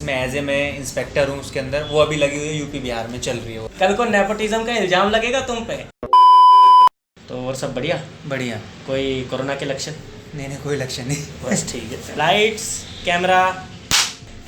जिसमें as a मैं inspector हूँ उसके अंदर, वो अभी लगी हुई है यूपी बिहार में चल रही है वो। कल को नेपोटिज्म का इल्जाम लगेगा तुम पे। तो और सब बढ़िया? बढ़िया। कोई कोरोना के लक्षण? नहीं कोई लक्षण नहीं। बस ठीक है। Lights camera.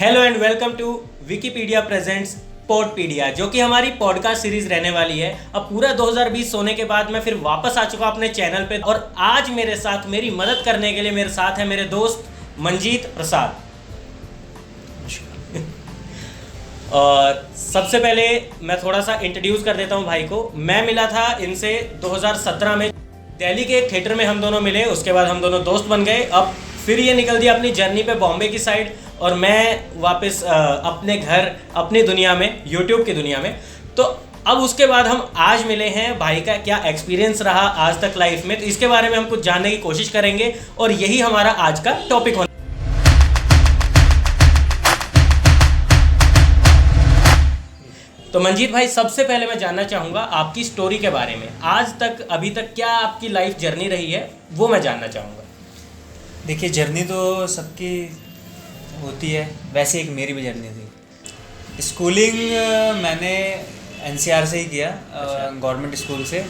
Hello and welcome to Wikipedia presents Podpedia, जो कि हमारी पॉडकास्ट सीरीज रहने वाली है। अब पूरा 2020 सोने के बाद मैं फिर वापस आ चुका अपने चैनल पे, और आज मेरे साथ मेरी मदद करने के लिए मेरे साथ है मेरे दोस्त मंजीत प्रसाद। और सबसे पहले मैं थोड़ा सा इंट्रोड्यूस कर देता हूँ भाई को। मैं मिला था इनसे 2017 में दिल्ली के एक थिएटर में, हम दोनों मिले। उसके बाद हम दोनों दोस्त बन गए। अब फिर ये निकल दिया अपनी जर्नी पे बॉम्बे की साइड, और मैं वापस अपने घर, अपनी दुनिया में, यूट्यूब की दुनिया में। तो अब उसके बाद हम आज मिले हैं। भाई का क्या एक्सपीरियंस रहा आज तक लाइफ में, तो इसके बारे में हम कुछ जानने की कोशिश करेंगे, और यही हमारा आज का टॉपिक होना। तो मंजीत भाई, सबसे पहले मैं जानना चाहूँगा आपकी स्टोरी के बारे में। आज तक, अभी तक क्या आपकी लाइफ जर्नी रही है, वो मैं जानना चाहूँगा। देखिए, जर्नी तो सबकी होती है, वैसे एक मेरी भी जर्नी थी। स्कूलिंग मैंने एनसीआर से ही किया, गवर्नमेंट स्कूल से।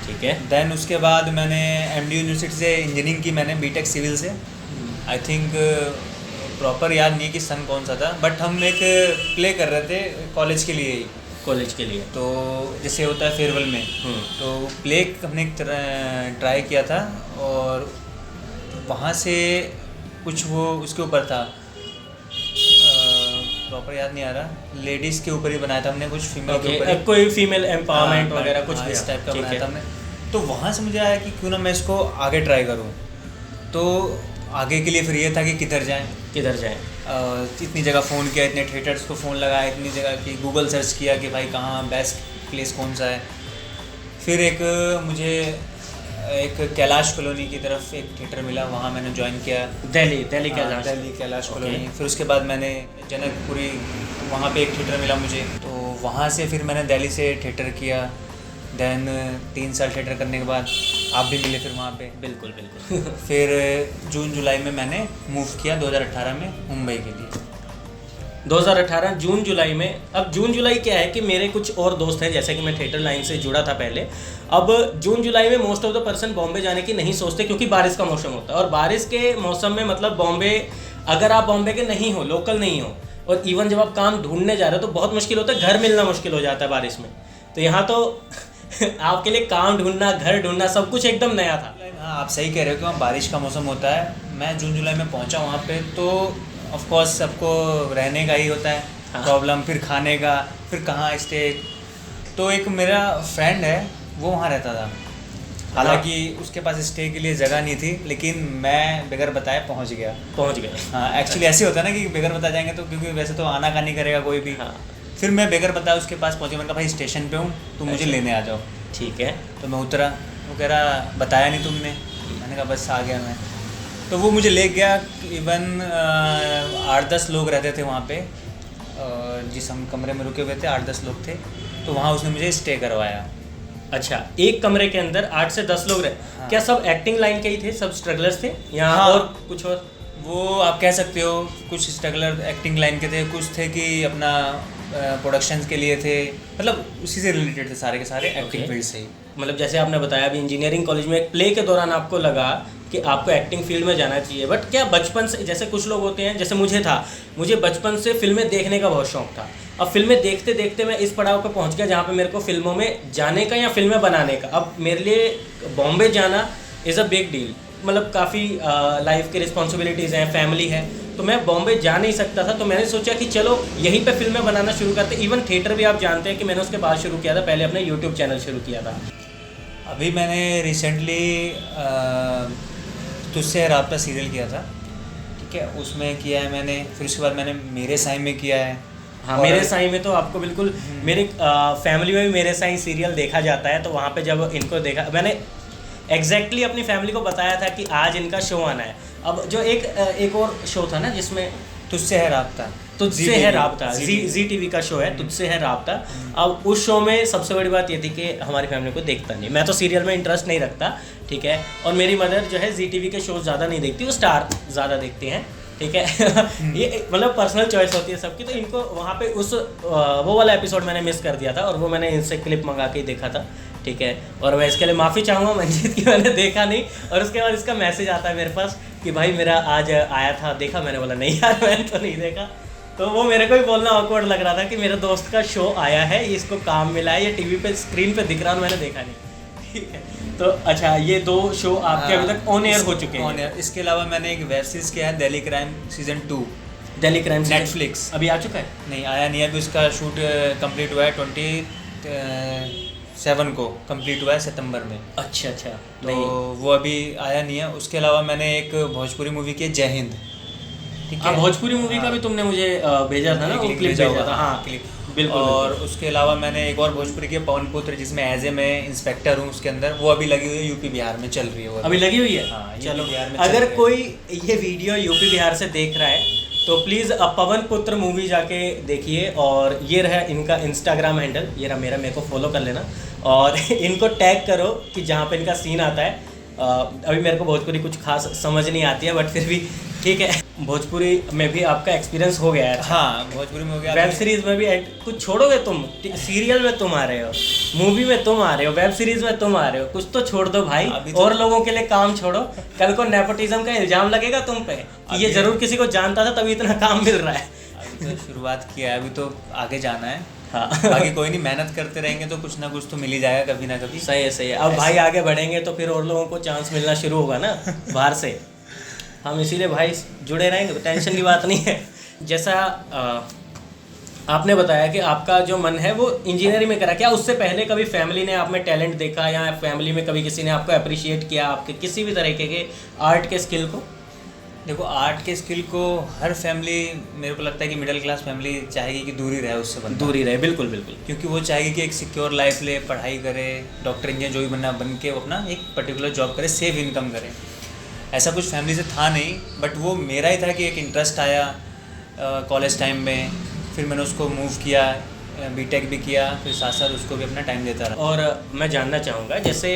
ठीक है। देन उसके बाद मैंने एमडी यूनिवर्सिटी से इंजीनियरिंग की, मैंने बीटेक सिविल से। आई थिंक प्रॉपर याद नहीं कि सन कौन सा था, बट हम एक प्ले कर रहे थे कॉलेज के लिए ही। कॉलेज के लिए? तो जैसे होता है फेयरवेल में, तो प्ले हमने ट्राई किया था, और वहाँ से कुछ वो उसके ऊपर था, प्रॉपर याद नहीं आ रहा, लेडीज़ के ऊपर ही बनाया था हमने, कुछ फीमेल के ऊपर, कोई फीमेल एम्पावरमेंट वगैरह कुछ भी इस टाइप का बनाया था हमने। तो वहाँ से मुझे आया कि क्यों ना मैं इसको आगे ट्राई करूँ। तो आगे के लिए फिर ये था कि किधर जाएं। इतनी जगह फ़ोन किया, इतने थिएटर्स को फ़ोन लगाया, इतनी जगह की गूगल सर्च किया कि भाई कहाँ बेस्ट प्लेस कौन सा है। फिर मुझे एक कैलाश कॉलोनी की तरफ एक थिएटर मिला, वहाँ मैंने ज्वाइन किया। दिल्ली कैलाश कॉलोनी। फिर उसके बाद मैंने जनकपुरी, वहाँ पे एक थिएटर मिला मुझे, तो वहाँ से फिर मैंने दिल्ली से थिएटर किया। देन 3 साल थिएटर करने के बाद आप भी मिले फिर वहाँ पे। बिल्कुल। फिर जून जुलाई में मैंने मूव किया 2018 में मुंबई के लिए। 2018 जून जुलाई में। अब जून जुलाई क्या है कि मेरे कुछ और दोस्त हैं, जैसे कि मैं थिएटर लाइन से जुड़ा था पहले। अब जून जुलाई में most of the person Bombay जाने की नहीं सोचते, क्योंकि बारिश का मौसम होता है, और बारिश के मौसम में मतलब बॉम्बे, अगर आप बॉम्बे के नहीं हो, लोकल नहीं हो, और इवन जब आप काम ढूंढने जा रहे हो तो बहुत मुश्किल होता है, घर मिलना मुश्किल हो जाता है बारिश में। तो यहाँ तो आपके लिए काम ढूंढना, घर ढूंढना, सब कुछ एकदम नया था। हाँ, आप सही कह रहे हो कि वहाँ बारिश का मौसम होता है। मैं जून जुलाई में पहुँचा वहाँ पे, तो ऑफ कोर्स सबको रहने का ही होता है प्रॉब्लम, फिर खाने का, फिर कहाँ स्टे। तो एक मेरा फ्रेंड है, वो वहाँ रहता था। हालांकि उसके पास स्टे के लिए जगह नहीं थी, लेकिन मैं बगैर बताए पहुँच गया। हाँ, एक्चुअली ऐसे होता है ना कि बगैर बताए जाएंगे तो, क्योंकि वैसे तो आना का नहीं करेगा कोई भी। हाँ। फिर मैं बगैर बताए उसके पास पहुँचा। मैंने कहा भाई स्टेशन पे हूँ, तो मुझे लेने आ जाओ। ठीक है। तो मैं उतरा, वो कह रहा बताया नहीं तुमने। मैंने कहा बस आ गया मैं। तो वो मुझे ले गया। इवन 8-10 लोग रहते थे वहाँ पे, जिस हम कमरे में रुके हुए थे 8-10 लोग थे। तो वहाँ उसने मुझे स्टे करवाया। अच्छा, एक कमरे के अंदर 8 से 10 लोग रहे? हाँ। क्या सब एक्टिंग लाइन के ही थे, सब स्ट्रगलर्स थे या हाँ, और कुछ और? वो आप कह सकते हो, कुछ स्ट्रगलर एक्टिंग लाइन के थे, कुछ थे कि अपना प्रोडक्शंस के लिए थे, मतलब उसी से रिलेटेड थे सारे के सारे, एक्टिंग फील्ड से ही। मतलब जैसे आपने बताया अभी इंजीनियरिंग कॉलेज में एक प्ले के दौरान आपको लगा कि आपको एक्टिंग फील्ड में जाना चाहिए, बट क्या बचपन से, जैसे कुछ लोग होते हैं, जैसे मुझे बचपन से फिल्में देखने का बहुत शौक था। अब फिल्में देखते देखते मैं इस पड़ाव पर पहुंच गया जहाँ पे मेरे को फिल्मों में जाने का या फिल्में बनाने का, अब मेरे लिए बॉम्बे जाना इज़ अ बिग डील। मतलब काफ़ी लाइफ की रिस्पॉन्सिबिलिटीज़ हैं, फैमिली है, तो मैं बॉम्बे जा नहीं सकता था। तो मैंने सोचा कि चलो यहीं पे फिल्में बनाना शुरू करते। इवन थिएटर भी आप जानते हैं कि मैंने उसके बाद शुरू किया था, पहले अपने यूट्यूब चैनल शुरू किया था। अभी मैंने रिसेंटली तुझसे है राब्ता सीरियल किया था, ठीक है, उसमें किया है मैंने। फिर उसके बाद मैंने मेरे साईं में किया है। हाँ, मेरे साईं में तो आपको बिल्कुल, मेरे फैमिली में भी मेरे साईं सीरियल देखा जाता है। तो वहाँ पे जब इनको देखा, मैंने एग्जैक्टली अपनी फैमिली को बताया था कि आज इनका शो आना है। अब जो एक और शो था ना जिसमें तुझसे है राब्ता, तुझसे है राब्ता, जी टीवी का शो है तुझसे है राब्ता। अब उस शो में सबसे बड़ी बात ये थी कि हमारी फैमिली को देखता नहीं, मैं तो सीरियल में इंटरेस्ट नहीं रखता, ठीक है, और मेरी मदर जो है जी टीवी के शो ज़्यादा नहीं देखती, वो स्टार ज़्यादा देखती हैं। ठीक है। ये मतलब पर्सनल चॉइस होती है सबकी, तो इनको वहाँ पे उस वो वाला एपिसोड मैंने मिस कर दिया था, और वो मैंने इनसे क्लिप मंगा के ही देखा था, ठीक है। और मैं इसके लिए माफ़ी चाहूँगा मंजीत की, मैंने देखा नहीं, और उसके बाद इसका मैसेज आता है मेरे पास कि भाई मेरा आज आया था, देखा? मैंने बोला नहीं यार मैंने तो नहीं देखा। तो वो मेरे को ही बोलना ऑकवर्ड लग रहा था कि मेरे दोस्त का शो आया है, ये इसको काम मिला है, ये टीवी पे स्क्रीन पे दिख रहा है, मैंने देखा नहीं, ठीक है। तो अच्छा, ये 2 शो आपके अभी तक ऑन एयर हो चुके हैं? On air. इसके अलावा मैंने एक वेब सीरीज किया है, Delhi crime season 2। Delhi crime Netflix अभी आ चुका है? नहीं आया नहीं है अभी, उसका शूट कंप्लीट हुआ है 27 को कंप्लीट हुआ है सितंबर में। अच्छा अच्छा। तो नहीं वो अभी आया नहीं है। उसके अलावा मैंने एक भोजपुरी मूवी की है, जय हिंद, ठीक है। भोजपुरी मूवी का भी तुमने मुझे भेजा था ना, वो क्लिप भेजा था, हाँ क्लिप, बिल्कुल। और उसके अलावा मैंने एक और भोजपुरी की पवन पुत्र, जिसमें एज ए मैं इंस्पेक्टर हूँ उसके अंदर, वो अभी लगी हुई है, यूपी बिहार में चल रही है वो अभी लगी हुई है। हाँ, चलो, बिहार में अगर कोई ये वीडियो यूपी बिहार से देख रहा है तो प्लीज़ पवन पुत्र मूवी जाके देखिए, और ये रहा इनका इंस्टाग्राम हैंडल, ये रहा मेरे को फॉलो कर लेना, और इनको टैग करो कि जहाँ पे इनका सीन आता है। अभी मेरे को भोजपुरी कुछ खास समझ नहीं आती है, बट फिर भी ठीक है। भोजपुरी में भी आपका एक्सपीरियंस हो गया है? हाँ, भोजपुरी में हो गया। वेब सीरीज में भी कुछ छोड़ोगे तुम? सीरियल में तुम आ रहे हो, मूवी में तुम आ रहे हो, वेब सीरीज में तुम आ रहे हो, कुछ तो छोड़ दो भाई। तो और लोगों के लिए काम छोड़ो, कल को नेपोटिज्म का इल्जाम लगेगा तुम पे कि ये जरूर किसी को जानता था तभी इतना काम मिल रहा है। अभी तो शुरुआत किया है, अभी तो आगे जाना है। हाँ बाकी कोई नहीं, मेहनत करते रहेंगे तो कुछ ना कुछ तो मिल ही जाएगा कभी ना कभी। सही है सही है। अब भाई आगे बढ़ेंगे तो फिर और लोगों को चांस मिलना शुरू होगा ना बाहर से। हम इसीलिए भाई जुड़े रहेंगे, तो टेंशन की बात नहीं है। जैसा आपने बताया कि आपका जो मन है वो इंजीनियरिंग में करा, क्या उससे पहले कभी फैमिली ने आप में टैलेंट देखा, या फैमिली में कभी किसी ने आपको अप्रिशिएट किया आपके किसी भी तरीके के आर्ट के स्किल को? देखो, आर्ट के स्किल को हर फैमिली, मेरे को लगता है कि मिडिल क्लास फैमिली चाहेगी कि दूर ही रहे उससे, बंदा दूर ही रहे, बिल्कुल बिल्कुल। क्योंकि वो चाहेगी कि एक सिक्योर लाइफ ले, पढ़ाई करे, डॉक्टर इंजीनियर जो भी बनना बन के वो अपना एक पर्टिकुलर जॉब करे, सेव इनकम करे। ऐसा कुछ फैमिली से था नहीं, बट वो मेरा ही था कि एक इंटरेस्ट आया कॉलेज टाइम में, फिर मैंने उसको मूव किया, बीटेक भी किया, फिर साथ साथ उसको भी अपना टाइम देता रहा। और मैं जानना चाहूँगा, जैसे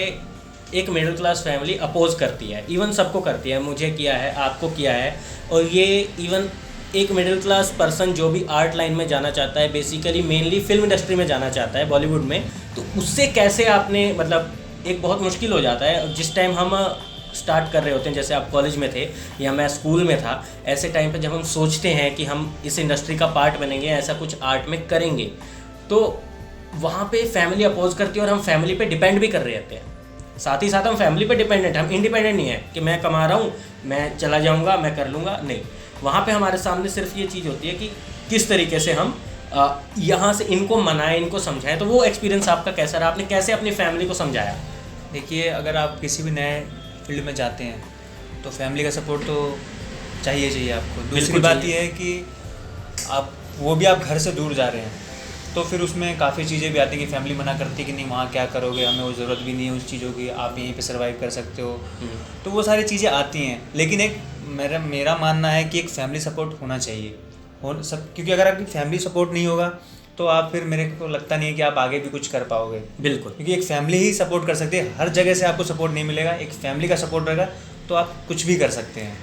एक मिडिल क्लास फैमिली अपोज करती है, इवन सबको करती है, मुझे किया है, आपको किया है, और ये इवन एक मिडिल क्लास पर्सन जो भी आर्ट लाइन में जाना चाहता है, बेसिकली मेनली फिल्म इंडस्ट्री में जाना चाहता है, बॉलीवुड में, तो उससे कैसे आपने, मतलब एक बहुत मुश्किल हो जाता है जिस टाइम हम स्टार्ट कर रहे होते हैं, जैसे आप कॉलेज में थे या मैं स्कूल में था, ऐसे टाइम पे जब हम सोचते हैं कि हम इस इंडस्ट्री का पार्ट बनेंगे, ऐसा कुछ आर्ट में करेंगे, तो वहाँ पे फैमिली अपोज करती है और हम फैमिली पे डिपेंड भी कर रहे होते हैं। साथ ही साथ हम फैमिली पे डिपेंडेंट, हम इंडिपेंडेंट नहीं है कि मैं कमा रहा हूँ, मैं चला जाऊँगा, मैं कर लूँगा, नहीं। वहाँ पे हमारे सामने सिर्फ ये चीज़ होती है कि किस तरीके से हम यहाँ से इनको मनाएं, इनको समझाएं। तो वो एक्सपीरियंस आपका कैसा रहा? आपने कैसे अपनी फैमिली को समझाया? देखिए, अगर आप किसी भी नए फील्ड में जाते हैं तो फैमिली का सपोर्ट तो चाहिए आपको। दूसरी बात यह है कि आप वो भी आप घर से दूर जा रहे हैं, तो फिर उसमें काफ़ी चीज़ें भी आती हैं कि फैमिली मना करती है कि नहीं, वहाँ क्या करोगे, हमें वो ज़रूरत भी नहीं है उस चीज़ों की, आप यहीं पे सर्वाइव कर सकते हो। तो वो सारी चीज़ें आती हैं, लेकिन एक मेरा मानना है कि एक फैमिली सपोर्ट होना चाहिए क्योंकि अगर आपकी फैमिली सपोर्ट नहीं होगा तो आप फिर, मेरे को लगता नहीं है कि आप आगे भी कुछ कर पाओगे। बिल्कुल, क्योंकि एक फैमिली ही सपोर्ट कर सकती है, हर जगह से आपको सपोर्ट नहीं मिलेगा, एक फैमिली का सपोर्ट रहेगा तो आप कुछ भी कर सकते हैं।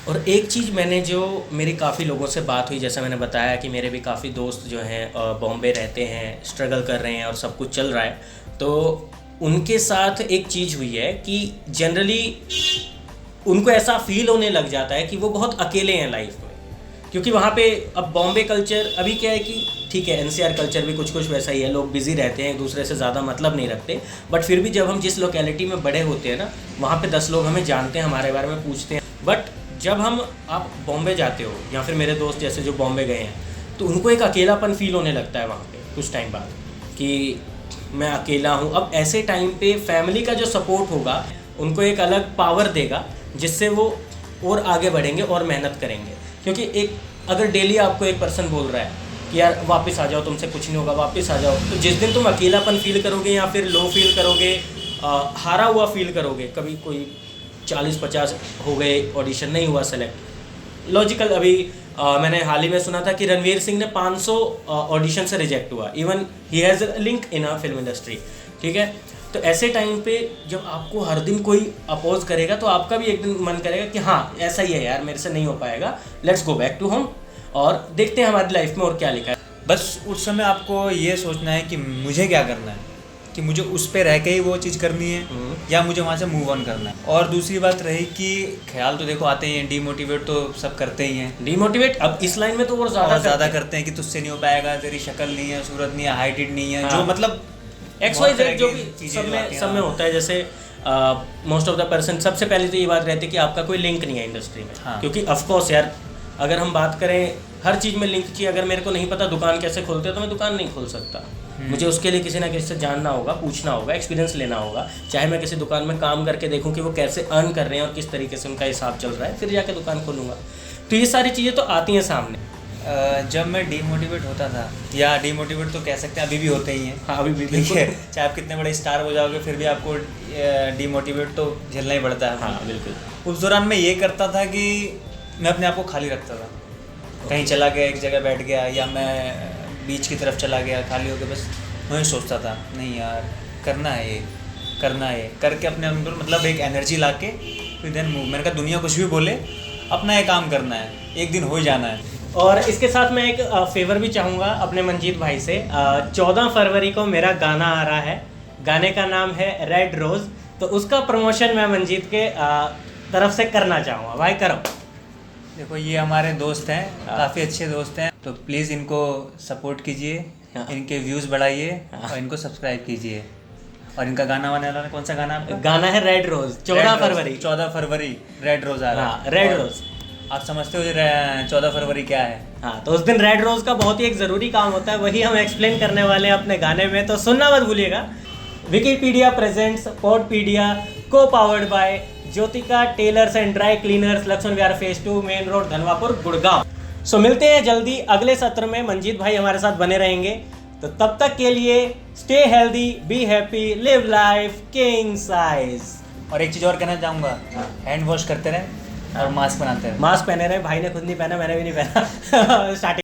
और एक चीज़ मैंने, जो मेरी काफ़ी लोगों से बात हुई, जैसा मैंने बताया कि मेरे भी काफ़ी दोस्त जो हैं बॉम्बे रहते हैं, स्ट्रगल कर रहे हैं और सब कुछ चल रहा है, तो उनके साथ एक चीज़ हुई है कि जनरली उनको ऐसा फील होने लग जाता है कि वो बहुत अकेले हैं लाइफ में, क्योंकि वहाँ पे अब बॉम्बे कल्चर अभी क्या है कि ठीक है, एनसीआर कल्चर भी कुछ कुछ वैसा ही है, लोग बिजी रहते हैं, एक दूसरे से ज़्यादा मतलब नहीं रखते, बट फिर भी जब हम जिस लोकेलिटी में बड़े होते हैं ना, वहाँ पे 10 लोग हमें जानते हैं, हमारे बारे में पूछते हैं। बट जब आप बॉम्बे जाते हो, या फिर मेरे दोस्त जैसे जो बॉम्बे गए हैं, तो उनको एक अकेलापन फील होने लगता है वहाँ पे कुछ टाइम बाद कि मैं अकेला हूँ। अब ऐसे टाइम पे फैमिली का जो सपोर्ट होगा उनको एक अलग पावर देगा, जिससे वो और आगे बढ़ेंगे और मेहनत करेंगे। क्योंकि एक अगर डेली आपको एक पर्सन बोल रहा है कि यार वापस आ जाओ, तुमसे कुछ नहीं होगा, वापस आ जाओ, तो जिस दिन तुम अकेलापन फील करोगे या फिर लो फील करोगे, हारा हुआ फील करोगे, कभी कोई 40-50 हो गए, ऑडिशन नहीं हुआ सेलेक्ट, लॉजिकल। अभी मैंने हाल ही में सुना था कि रणवीर सिंह ने 500 ऑडिशन से रिजेक्ट हुआ, even he has a link in a film industry, ठीक है। तो ऐसे टाइम पे जब आपको हर दिन कोई अपोज करेगा तो आपका भी एक दिन मन करेगा कि हाँ ऐसा ही है यार, मेरे से नहीं हो पाएगा, let's go back to home और देखते हैं हमारी लाइफ में और क्या लिखा है। बस उस समय आपको ये सोचना है कि मुझे क्या करना है, कि मुझे उस पे रह के ही वो चीज़ करनी है या मुझे वहाँ से मूव ऑन करना है। और दूसरी बात रही कि ख्याल तो देखो आते ही हैं, डीमोटिवेट तो सब करते ही हैं। डिमोटिवेट अब इस लाइन में तो और ज़्यादा करते हैं कि तुझसे नहीं हो पाएगा, तेरी शक्ल नहीं है, सूरत नहीं है, हाइटेड नहीं है, जो मतलब XYZ जो भी सब में होता है। जैसे मोस्ट ऑफ द पर्सन, सबसे पहले तो ये बात रहती है कि आपका कोई लिंक नहीं है इंडस्ट्री में। हाँ। क्योंकि ऑफकोर्स यार अगर हम बात करें हर चीज़ में लिंक चाहिए। अगर मेरे को नहीं पता दुकान कैसे खोलते हैं तो मैं दुकान नहीं खोल सकता। मुझे उसके लिए किसी ना किसी से जानना होगा, पूछना होगा, एक्सपीरियंस लेना होगा। चाहे मैं किसी दुकान में काम करके देखूं कि वो कैसे अर्न कर रहे हैं और किस तरीके से उनका हिसाब चल रहा है, फिर जाके दुकान खोलूँगा। तो ये सारी चीज़ें तो आती हैं सामने। जब मैं डीमोटिवेट होता था, या डीमोटिवेट तो कह सकते हैं, अभी भी होते ही हैं। हाँ अभी भी ठीक है, चाहे आप कितने बड़े स्टार हो जाओगे फिर भी आपको डीमोटिवेट तो झेलना ही पड़ता है। हाँ बिल्कुल। उस दौरान मैं ये करता था कि मैं अपने आप को खाली रखता था। कहीं चला गया, एक जगह बैठ गया, या मैं बीच की तरफ चला गया, खाली होकर बस मैं सोचता था नहीं यार करना है ये, करना है ये, करके अपने अंदर मतलब एक एनर्जी ला के फिर देन मूव। मैंने कहा दुनिया कुछ भी बोले, अपना ये काम करना है, एक दिन हो ही जाना है। और इसके साथ मैं एक फेवर भी चाहूँगा अपने मंजीत भाई से। 14 फरवरी को मेरा गाना आ रहा है, गाने का नाम है रेड रोज़, तो उसका प्रमोशन मैं मंजीत के तरफ से करना चाहूँगा। भाई करो। देखो ये हमारे दोस्त हैं, काफ़ी अच्छे दोस्त हैं, तो प्लीज़ इनको सपोर्ट कीजिए, इनके व्यूज़ बढ़ाइए और इनको सब्सक्राइब कीजिए। और इनका गाना वाने वाला कौन सा गाना आपका? गाना है रेड रोज़, 14 फरवरी। 14 फरवरी रेड रोज़ आ रहा है। रेड रोज़ आप समझते हो 14 फरवरी क्या है? हाँ, तो उस दिन रेड रोज़ का बहुत ही एक ज़रूरी काम होता है, वही हम एक्सप्लेन करने वाले हैं अपने गाने में, तो सुनना मत भूलिएगा। विकिपीडिया प्रेजेंट्स पॉडपीडिया, को powered by Jyotika tailors and dry cleaners, Laxman Vihar phase 2, main road, Dhanwapur, Gurgaon. So मिलते हैं जल्दी अगले सत्र में, मंजीत भाई हमारे साथ बने रहेंगे। तो तब तक के लिए stay healthy, be happy, live life king size. और एक चीज़ और कहना चाहूँगा, हैंड वॉश करते रहें और मास्क बनाते रहें। मास्क पहने रहे, भाई ने खुद नहीं पहना, मैंने भी नहीं पहना स्टार्टिंग